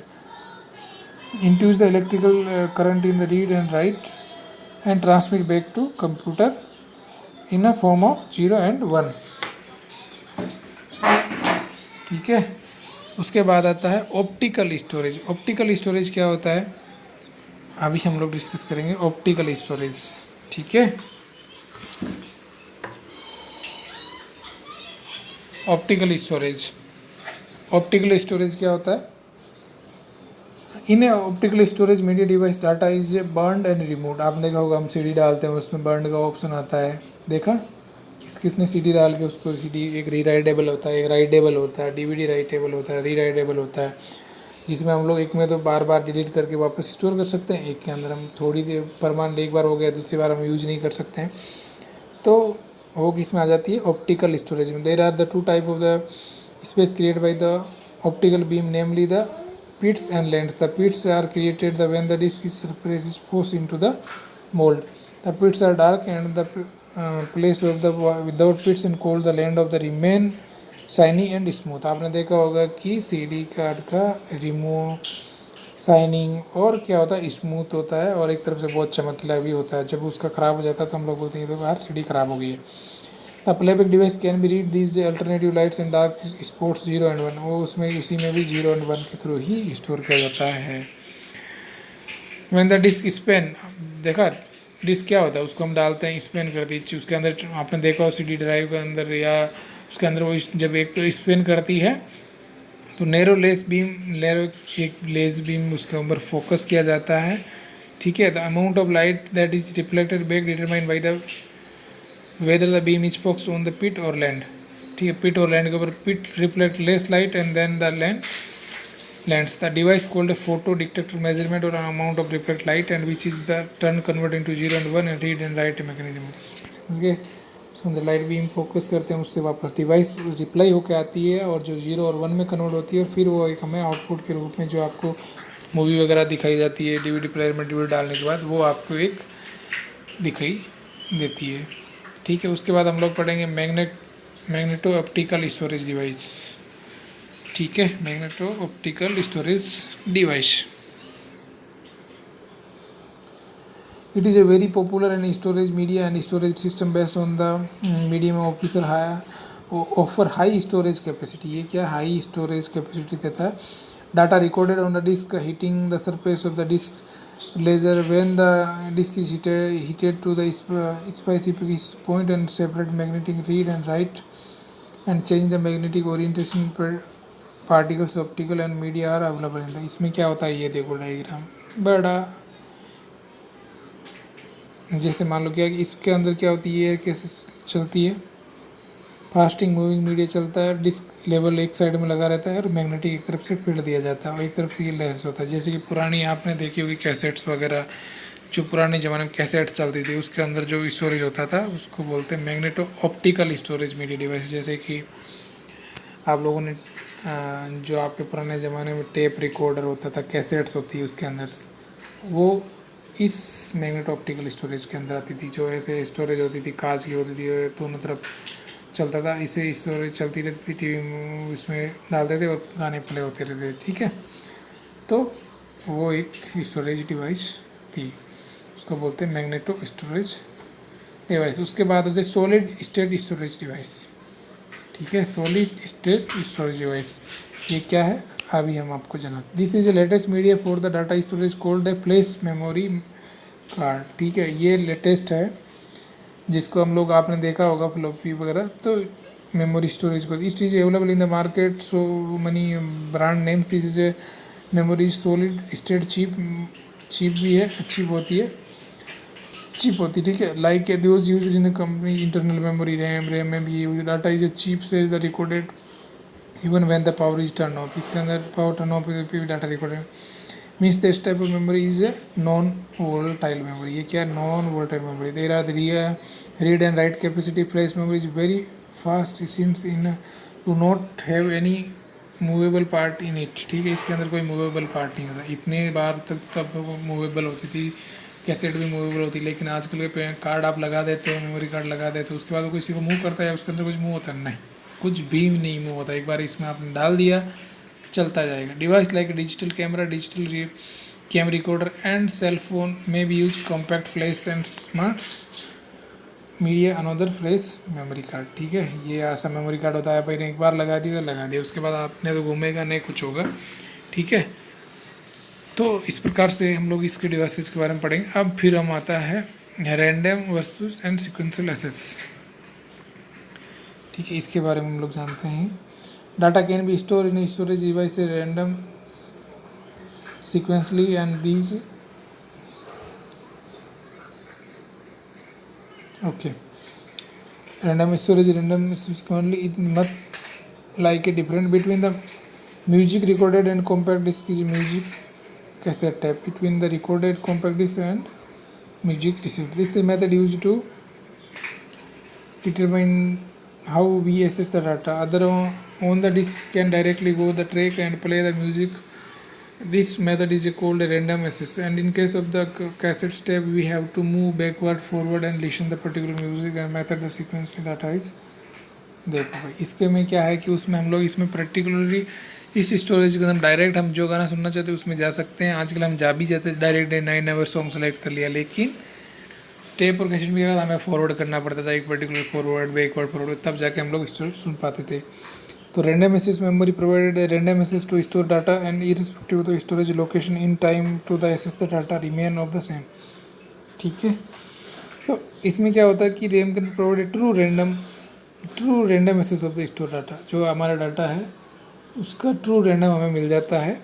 induce the electrical current in the read and write and transmit back to computer in a form of 0 and 1, ठीक है। उसके बाद आता है optical storage. Optical storage क्या होता है अभी हम लोग डिस्कस करेंगे, ऑप्टिकल स्टोरेज, ठीक है। ऑप्टिकल स्टोरेज क्या होता है, in optical storage media device data is burned and removed. आपने देखा होगा हम CD डालते हैं उसमें बर्न का ऑप्शन आता है, देखा किसने CD डाल के उसको, CD एक रीराइटेबल होता है, एक राइटेबल होता है, DVD राइटेबल होता है, रीराइटेबल होता है, जिसमें हम लोग एक में तो बार बार डिलीट करके वापस स्टोर कर सकते हैं, एक के अंदर हम थोड़ी देर परमानेंट, एक बार हो गया दूसरी बार हम यूज नहीं कर सकते हैं, तो वो किस में आ जाती है, ऑप्टिकल स्टोरेज में। There are the 2 type of the space created by the optical beam, namely the pits and lens. The pits are created when the disk is surface is forced into the mold. The pits are dark and the place of the without pits and cold, the land of the remain shiny and smooth. आपने देखा होगा कि CD card का remove shining और क्या होता है, smooth होता है, और एक तरफ से बहुत चमकीला भी होता है। जब उसका ख़राब हो जाता है तो हम लोग बोलते हैं तो यार CD ख़राब हो गई है। The playback device can be read these alternative lights and dark spots 0 and 1, वो उसमें उसी में भी 0 and 1 के थ्रू ही स्टोर किया जाता है। व्हेन द डिस्क स्पेन, देखा डिस्क क्या होता है, उसको हम डालते हैं, स्पेन करती है उसके अंदर, आपने देखा हो CD ड्राइव के अंदर या उसके अंदर, वो जब एक तो स्पेन करती है तो नैरो एक लेस बीम उसके ऊपर फोकस किया जाता है, ठीक है। The amount of light that is reflected back determine by the whether the beam is focused on the pit और लैंड, ठीक है। पिट और लैंड के ऊपर pit reflect less light and then the land lens. The device called a photo detector measurement or an amount of reflect light and which is the turn convert into 0 and 1 and read and write mechanism. Okay. So the light beam focus करते हैं, उससे वापस device reply होकर आती है और जो 0 और 1 में कन्वर्ट होती है, और फिर वो एक हमें आउटपुट के रूप में जो आपको मूवी वगैरह दिखाई जाती है DVD प्लेयर में DVD डालने के बाद, वो आपको एक दिखाई देती है, ठीक है। उसके बाद हम लोग पढ़ेंगे मैग्नेटो ऑप्टिकल स्टोरेज डिवाइस, ठीक है। Magneto optical storage device, it is a very popular and storage media and storage system based on the medium officer high offer high storage capacity. ये क्या हाई स्टोरेज कैपेसिटी देता है। Data recorded on the disk hitting the surface of the disk laser when the disk is heated to the specific point and separate magnetic read and write and change the magnetic orientation particles optical and media are available in the. इसमें क्या होता है ये देखो diagram बड़ा, जैसे मान लो क्या कि इसके अंदर क्या होती है, कैसे चलती है, फास्टिंग मूविंग मीडिया चलता है, डिस्क लेवल एक साइड में लगा रहता है और मैग्नेटिक एक तरफ से फीड दिया जाता है और एक तरफ से ये लेस होता है। जैसे कि पुरानी आपने देखी होगी कैसेट्स वगैरह, जो पुराने ज़माने में कैसेट्स चलती थी उसके अंदर जो स्टोरेज होता था उसको बोलते हैं magneto optical storage media device. जैसे कि आप लोगों ने जो आपके पुराने ज़माने में टेप रिकॉर्डर होता था, कैसेट्स होती है उसके अंदर, वो इस मैग्नेटो ऑप्टिकल स्टोरेज के अंदर आती थी। जो ऐसे स्टोरेज होती थी, कांच की होती थी, दोनों तरफ चलता था, इसे स्टोरेज चलती रहती थी, TV इसमें डालते थे और गाने प्ले होते रहते थे, ठीक है। तो वो एक स्टोरेज डिवाइस थी, उसको बोलते हैं मैग्नेटो स्टोरेज डिवाइस। उसके बाद होते सॉलिड स्टेट स्टोरेज डिवाइस, ठीक है। सॉलिड स्टेट स्टोरेज डिवाइस ये क्या है अभी हम आपको जाना। This is A latest media for the data storage called the flash memory card, ठीक है। ये लेटेस्ट है जिसको हम लोग आपने देखा होगा फ्लॉपी वगैरह, तो मेमोरी स्टोरेज को इस चीज़ available in the market, so many brand names. This is a memory solid state chip भी है, चिप होती है, चिप होती है, ठीक है। Like those use in the company internal memory RAM में भी डाटा इज ए चिप से the recorded even when the power is turn off. इसके अंदर पावर टर्न ऑफ पे भी data recorded means this type of memory is a non volatile memory. ये क्या non volatile memory. There are read and write capacity flash memory is very fast since in do not have any movable part in it, ठीक है। इसके अंदर कोई movable part नहीं होता। इतने बार तक तब मूवेबल होती थी, कैसेट भी मूवेबल होती, लेकिन आजकल के कार्ड आप लगा देते हो, मेमोरी कार्ड लगा देते हो, उसके बाद वो किसी को मूव करता है, उसके अंदर कुछ मूव होता है, नहीं, कुछ भी नहीं मूव होता। एक बार इसमें आपने डाल दिया चलता जाएगा। Device like digital camera, digital cam recorder and cell phone में भी use compact flash and smart media another flash memory card, ठीक है। ये ऐसा मेमोरी कार्ड होता है, पहले एक बार लगा दिया तो लगा दिया, उसके बाद आपने तो घूमेगा नहीं, कुछ होगा, ठीक है। तो इस प्रकार से हम लोग इसके डिवाइसेस के बारे में पढ़ेंगे। अब फिर हम आता है random versus and sequential access, ठीक है। इसके बारे में हम लोग जानते हैं। Data can be store in storage device random sequentially and these okay random storage random sequentially it must like a difference between the music recorded and compact disc is music cassette tape between the recorded compact disc and music received. This is the method used to determine how we assess the data. Other on the disc can directly go the track and play the music. This method is called a random access, and in case of the cassette tape we have to move backward forward and listen the particular music and method the sequential data is। देखो भाई इसके में क्या है कि उसमें हम लोग इसमें पर्टिकुलरली इस स्टोरेज के हम डायरेक्ट हम जो गाना सुनना चाहते हैं उसमें जा सकते हैं। आजकल हम जा भी जाते हैं डायरेक्ट 9 आवर सॉन्ग सेलेक्ट कर लिया, लेकिन टेप और कैसेट में हमें फॉरवर्ड करना पड़ता था, एक पर्टिकुलर फॉरवर्ड बैकवर्ड फॉरवर्ड, तब जाके हम लोग स्टोरेज सुन पाते थे। तो random access memory provided random access to store data and irrespective of the storage location in time to the access the data remain of the same. ठीक है, तो इसमें क्या होता है कि रैम के अंदर provided true random access of the store data, जो हमारा डाटा है उसका ट्रू रैंडम हमें मिल जाता है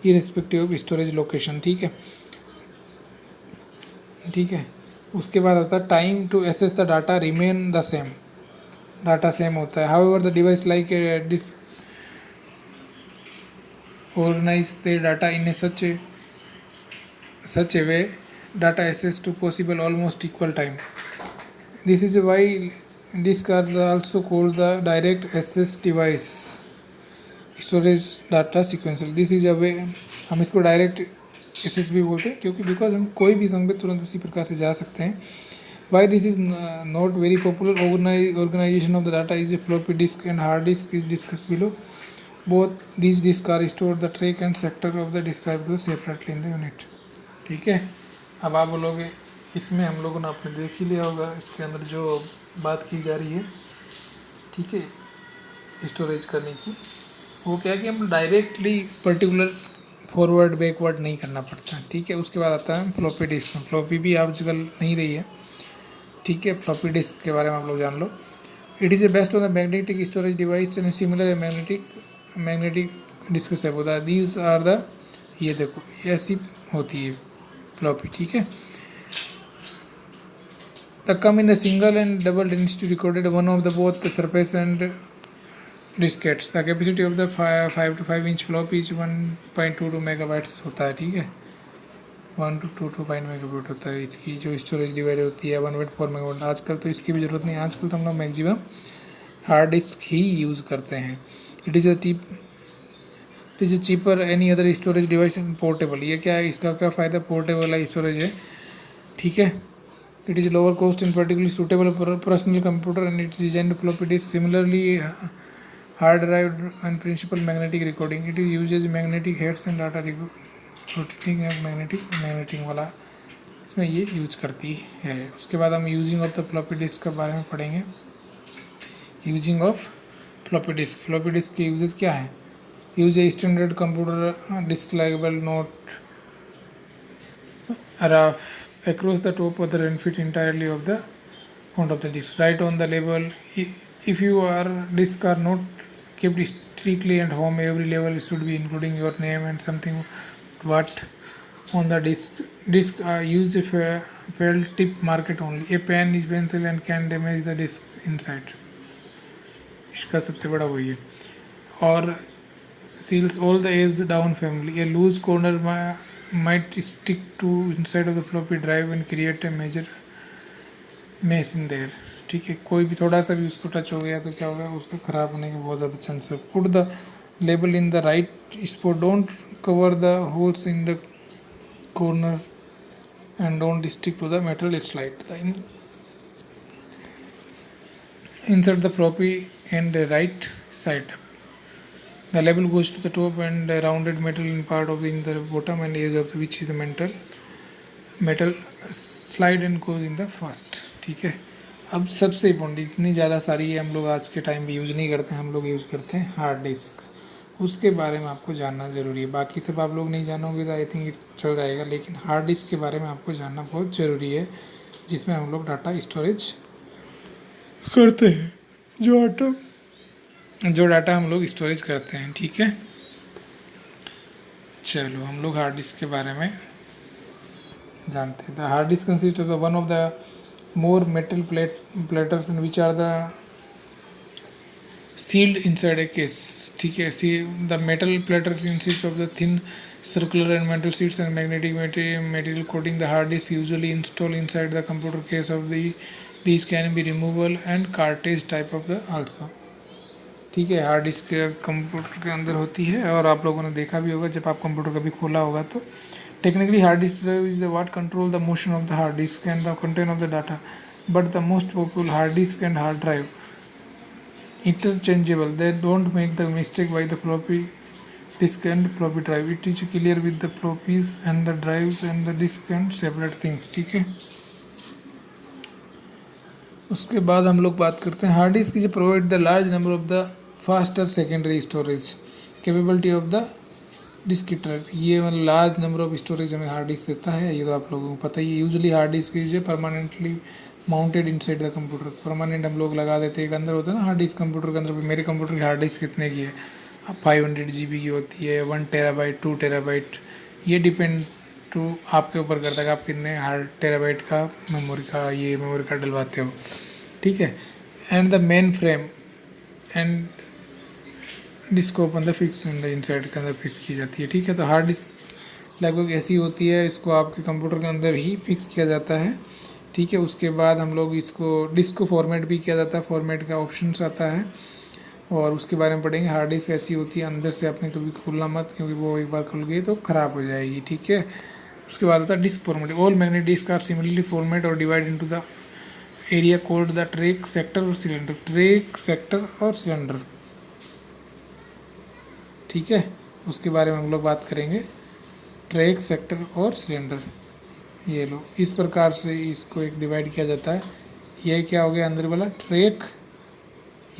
इररिस्पेक्टिव ऑफ स्टोरेज लोकेशन। ठीक है, ठीक है। उसके बाद होता है time to access the data remain the same, data same होता है। However the device like disk organize their data in a such a way data access to possible almost equal time. This is why disks are also called the direct access device storage data sequential. This is a way, हम इसको direct access भी बोलते हैं क्योंकि because हम कोई भी समय पे तुरंत उसी प्रकार से जा सकते हैं। Why this is not very popular organization of the data is a floppy disk and hard disk is discussed below. Both these disks are stored the track and sector of the described separately in the unit. ठीक है, अब आप बोलोगे इसमें हम लोगों ने आपने देख ही लिया होगा इसके अंदर जो बात की जा रही है, ठीक है, स्टोरेज करने की, वो क्या है कि हम डायरेक्टली पर्टिकुलर फॉरवर्ड बैकवर्ड नहीं करना पड़ता है। ठीक है, उसके बाद आता है फ्लॉपी डिस्क में। फ्लॉपी भी आजकल नहीं रही है, ठीक है, फ्लॉपी डिस्क के बारे में आप लोग जान लो। It is a best of the magnetic storage device and similar magnetic disk से होता है। दीज आर द, ये देखो ऐसी होती है फ्लॉपी। ठीक है, the come in the single and double density recorded one of the both surface and diskettes. The capacity of the 5 to 5 inch floppy is 1.22 megabytes होता है। ठीक है, 1 to 2.2 मेगाबाइट होता है इसकी जो स्टोरेज डिवाइड होती है 1.4 मेगाबाइट। आजकल तो इसकी भी ज़रूरत नहीं, आजकल तो हम लोग मैक्सिमम हार्ड डिस्क ही यूज़ करते हैं। It is a cheaper any other storage device and portable. ये क्या है, इसका क्या फ़ायदा, पोर्टेबल है स्टोरेज है। ठीक है, it is lower cost and particularly suitable personal computer and its design floppy disk similarly hard drive and principle magnetic recording. It is uses magnetic heads and data rotating magnetic वाला इसमें ये use करती है। उसके बाद हम using of the floppy disk के बारे में पढ़ेंगे। यूजिंग ऑफ फ्लॉपी डिस्क के यूजेस क्या है। Use a standard computer disk label note rough across the top of the and fit entirely of the front of the disk. Write on the label. If your disk are not kept strictly at home, every label should be including your name and something what on the disk. Use a felt tip market only. A pen is pencil and can damage the disk inside. इसका सबसे बड़ा वही है। और seals all the edges down family. A loose corner might stick to inside of the floppy drive and create a major mess in there. ठीक है, कोई भी थोड़ा सा भी उसको टच हो गया तो क्या होगा, उसका ख़राब होने के बहुत ज़्यादा चांस है। Put the label in the right spot, don't cover the holes in the corner and don't stick to the metal it's light. Insert the floppy and the right side. The label goes to the top and the rounded metal in part of in the bottom and edge of the which is the metal slide and goes in the first. ठीक है, अब सबसे important, इतनी ज़्यादा सारी है हम लोग आज के टाइम पे यूज़ नहीं करते हैं, हम लोग यूज़ करते हैं हार्ड डिस्क। उसके बारे में आपको जानना ज़रूरी है। बाकी सब आप लोग नहीं जानोगे तो आई थिंक चल जाएगा, लेकिन हार्ड डिस्क के बारे में आपको जानना बहुत ज़रूरी है, जिसमें हम लोग डाटा स्टोरेज करते हैं, जो डाटा हम लोग स्टोरेज करते हैं। ठीक है, चलो हम लोग हार्ड डिस्क के बारे में जानते हैं। The hard disk consist of the one of the more metal platters which are the sealed inside a case. ठीक है, the metal platters consist of the thin circular and metal sheets and magnetic material coating the hard disk usually installed inside the computer case of these can be removable and cartridge type of the also. ठीक है, hard disk computer के अंदर होती है और आप लोगों ने देखा भी होगा जब आप कंप्यूटर कभी खोला होगा तो। Technically hard disk drive is the what control the motion of the hard disk and the content of the data, but the most popular hard disk and hard drive interchangeable. They don't make the mistake by the floppy disk and floppy drive. It is clear with the floppies and the drives and the disk and separate things. ठीक है, उसके बाद हम लोग बात करते हैं hard disk is provide the large number of the faster secondary storage, capability of the disk drive, ये मतलब लार्ज नंबर ऑफ स्टोरेज हमें हार्ड डिस्क देता है, ये तो आप लोगों को पता ही है। Usually hard disk is permanently mounted inside the computer, permanent हम लोग लगा देते हैं एक अंदर होता है ना हार्ड डिस्क कंप्यूटर के अंदर। मेरे कंप्यूटर की हार्ड डिस्क कितने की है, 500 GB की होती है, 1 TB, 2 TB, ये डिपेंड टू आपके ऊपर करता है कि आप कितने हार्ड टेराबाइट का मेमोरी कार्ड डलवाते हो, ठीक है। And the main frame and disk को अपन फिक्स इनसाइड के अंदर फिक्स की जाती है, ठीक है। तो हार्ड डिस्क लगभग ऐसी होती है, इसको आपके कंप्यूटर के अंदर ही फिक्स किया जाता है, ठीक है। उसके बाद हम लोग इसको डिस्क को फॉर्मेट भी किया जाता है, फॉर्मेट का ऑप्शंस आता है और उसके बारे में पढ़ेंगे। हार्ड डिस्क ऐसी होती है अंदर से आपने कभी खोलना मत, क्योंकि वो एक बार खुल गई तो ख़राब हो जाएगी, ठीक है। उसके बाद आता है disk format. All magnetic disk are similarly format और divide into the area called the track, sector और सिलेंडर। ट्रैक, सेक्टर और सिलेंडर, ठीक है। उसके बारे में हम लोग बात करेंगे, ट्रैक, सेक्टर और सिलेंडर। ये लो इस प्रकार से इसको एक डिवाइड किया जाता है। ये क्या हो गया अंदर वाला ट्रैक,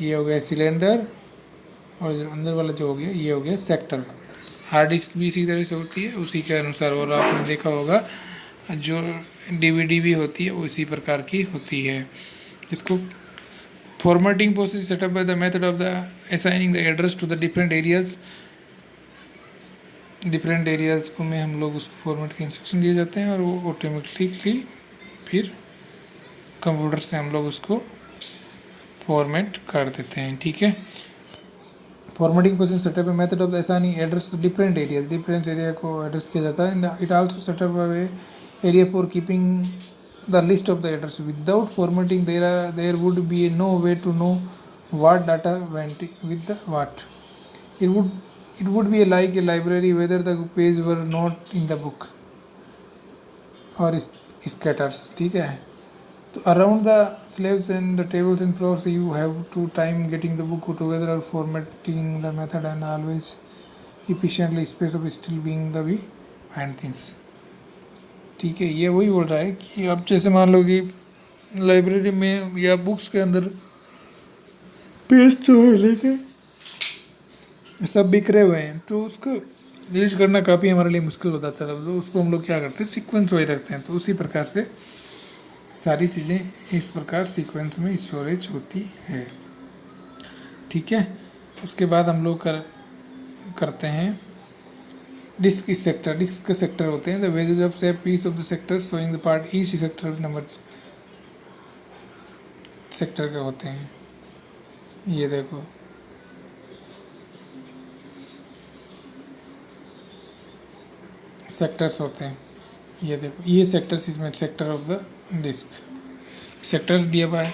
ये हो गया सिलेंडर, और जो अंदर वाला जो हो गया ये हो गया सेक्टर। हार्ड डिस्क भी इसी तरह से होती है उसी के अनुसार, और आपने देखा होगा जो DVD भी होती है वो इसी प्रकार की होती है। इसको formatting process setup by the method of the assigning the address to the different areas को में हम लोग उसको फॉर्मेट के इंस्ट्रक्शन दिए जाते हैं और वो ऑटोमेटिकली फिर कंप्यूटर से हम लोग उसको फॉर्मेट कर देते हैं, ठीक है। फॉर्मेटिंग प्रोसेस सेटअप है method of assigning address to different areas, different area को एड्रेस किया जाता है। It also setup area for keeping the list of the address. Without formatting there would be no way to know what data went with the what. It would be like a library whether the page were not in the book or scatters, ठीक है। तो around the slaves and the tables and floors you have to time getting the book together or formatting the method and always efficiently space of still being the we find things, ठीक है। ये वही बोल रहा है कि अब जैसे मान लो कि लाइब्रेरी में या बुक्स के अंदर पेज तो है लेकिन सब बिखरे हुए हैं, तो उसको डिलीट करना काफ़ी हमारे लिए मुश्किल हो जाता है। तो उसको हम लोग क्या करते हैं, सीक्वेंस वाइज रखते हैं। तो उसी प्रकार से सारी चीज़ें इस प्रकार सीक्वेंस में स्टोरेज होती है, ठीक है। उसके बाद हम लोग करते हैं डिस्क सेक्टर। डिस्क के सेक्टर होते हैं the wedges of shape piece of the sector showing the part each sector number sector के होते हैं। ये देखो सेक्टर्स होते हैं, ये देखो ये सेक्टर्स, इसमें sector of the disk sectors दिया हुआ है।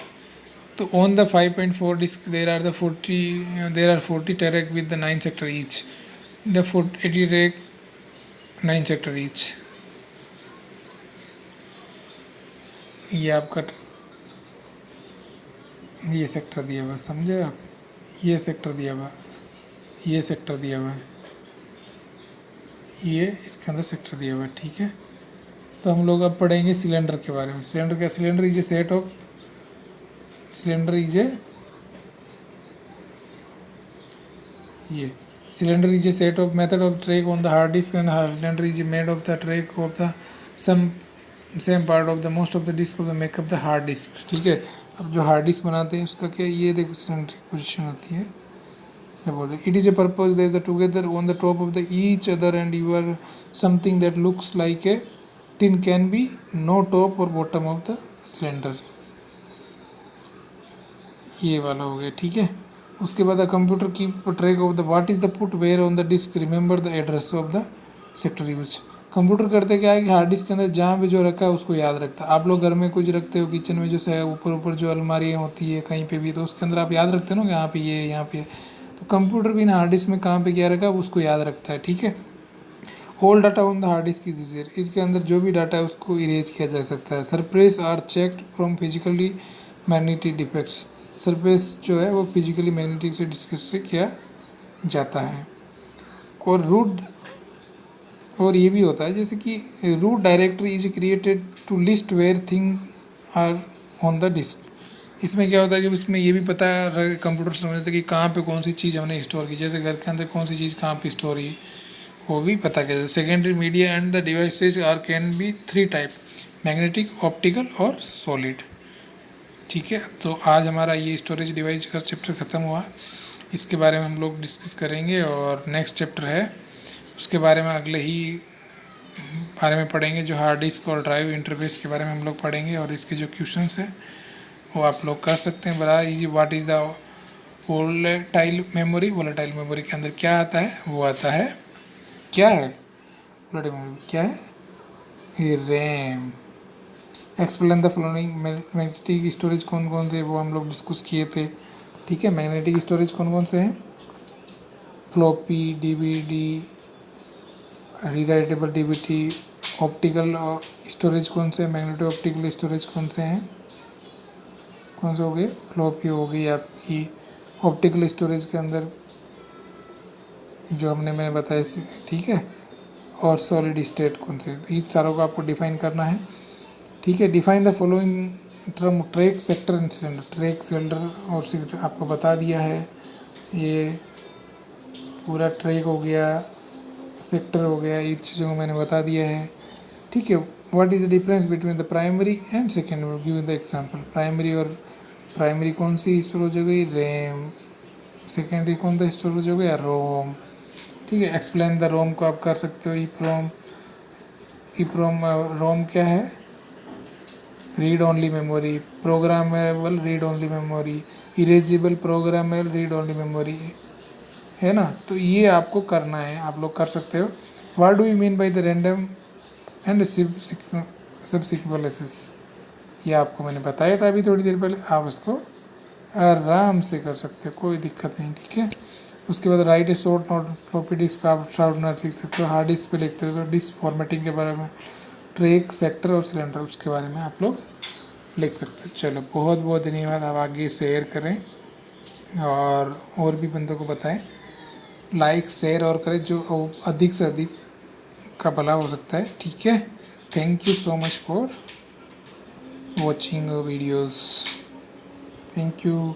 तो on the 5.4 disk there are 40 track with the 9 sector each, the 80 track 9 sector each. ये आपका ये सेक्टर दिया हुआ, समझे आप, ये सेक्टर दिया हुआ, ये सेक्टर दिया हुआ है, ये इसके अंदर सेक्टर दिया हुआ है, ठीक है। तो हम लोग अब पढ़ेंगे सिलेंडर के बारे में। सिलेंडर क्या, cylinder is a set of cylinder is a set of method of track on the hard disk and cylinder is made of the track of the same part of the most of the disk of the makeup the hard disk, ठीक है। अब जो hard disk बनाते हैं उसका क्या, ये देखो सिलेंडर की पोजिशन होती है, बोलते हैं it is a purpose they the together on the top of the each other and you are something that looks like a tin can be no top और बॉटम ऑफ द सिलेंडर, ये वाला हो गया, ठीक है। उसके बाद the computer की track of the what is the put where on the disk, remember the address of the sector use. Computer करते क्या है कि हार्ड डिस्क के अंदर जहाँ भी जो रखा है उसको याद रखता है। आप लोग घर में कुछ रखते हो, किचन में जो है ऊपर जो अलमारियाँ होती है कहीं पे भी, तो उसके अंदर आप याद रखते हो ना कि यहाँ पे ये यहाँ पे। तो कंप्यूटर भी ना हार्ड डिस्क में कहाँ पे क्या रखा है उसको याद रखता है, ठीक है। Whole data on the hard disk is easier, इसके अंदर जो भी डाटा है उसको इरेज किया जा सकता है। Surface are checked from physically magnetic defects, surface जो है वो फिजिकली मैग्नेटिक से डिस्कस से किया जाता है। और रूट, और ये भी होता है जैसे कि root directory is created to list where thing are on the disk, इसमें क्या होता है कि इसमें ये भी पता रहे कंप्यूटर समझते हैं कि कहाँ पे कौन सी चीज़ हमने स्टोर की, जैसे घर के अंदर कौन सी चीज़ कहाँ पे स्टोर की वो भी पता क्या। Secondary media and the devices are can be 3 type, magnetic, optical और सॉलिड। ठीक है, तो आज हमारा ये स्टोरेज डिवाइस का चैप्टर ख़त्म हुआ। इसके बारे में हम लोग डिस्कस करेंगे और नेक्स्ट चैप्टर है उसके बारे में अगले ही बारे में पढ़ेंगे, जो हार्ड डिस्क और ड्राइव इंटरफेस के बारे में हम लोग पढ़ेंगे। और इसके जो क्वेश्चंस हैं वो आप लोग कर सकते हैं बड़ा easy. What is the volatile memory, volatile memory के अंदर क्या आता है, वो आता है क्या है वोलेटाइल मेमोरी, क्या है ये RAM. Explain the following, magnetic storage कौन कौन से, वो हम लोग डिस्कस किए थे। ठीक है, मैग्नेटिक स्टोरेज कौन कौन से हैं, floppy, DVD, rewritable DVD. Optical storage कौन से, मैग्नेटिक ऑप्टिकल स्टोरेज कौन से हैं, कौन से हो गए, फ्लॉपी हो गई आपकी। ऑप्टिकल स्टोरेज के अंदर जो मैंने बताया, ठीक है। और सॉलिड स्टेट कौन से, इन चारों को आपको डिफाइन करना है। ठीक है, define the following term, track, sector and cylinder. Track, cylinder और सेक्टर आपको बता दिया है, ये पूरा ट्रैक हो गया, सेक्टर हो गया, ये चीज़ों को मैंने बता दिया है। ठीक है, what is the difference between the primary and secondary, give the example. Primary और प्राइमरी कौन सी स्टोरेज हो गई, रैम। सेकेंडरी कौन सा स्टोरेज हो गया, रोम। ठीक है, एक्सप्लेन द रोम को आप कर सकते हो, ईप्रोम। ईप्रोम रोम क्या है, read only memory, programmable read only memory, erasable programmable read only memory, है ना। तो ये आपको करना है, आप लोग कर सकते हो। What do you mean by the random and subsequences, ये आपको मैंने बताया था अभी थोड़ी देर पहले, आप इसको आराम से कर सकते हो, कोई दिक्कत नहीं। ठीक है, उसके बाद right short note, floppy disk पे आप शॉर्ट नोट लिख सकते हो, हार्ड डिस्क पे लिखते हो तो डिस्क फॉर्मेटिंग के बारे में, ट्रैक, सेक्टर और सिलेंडर उसके बारे में आप लोग लिख सकते हो। चलो, बहुत बहुत धन्यवाद, आप आगे शेयर करें और भी बंदों को बताएं, लाइक शेयर और करें, जो अधिक से अधिक का भला हो सकता है। ठीक है, thank you so much for watching videos, thank you.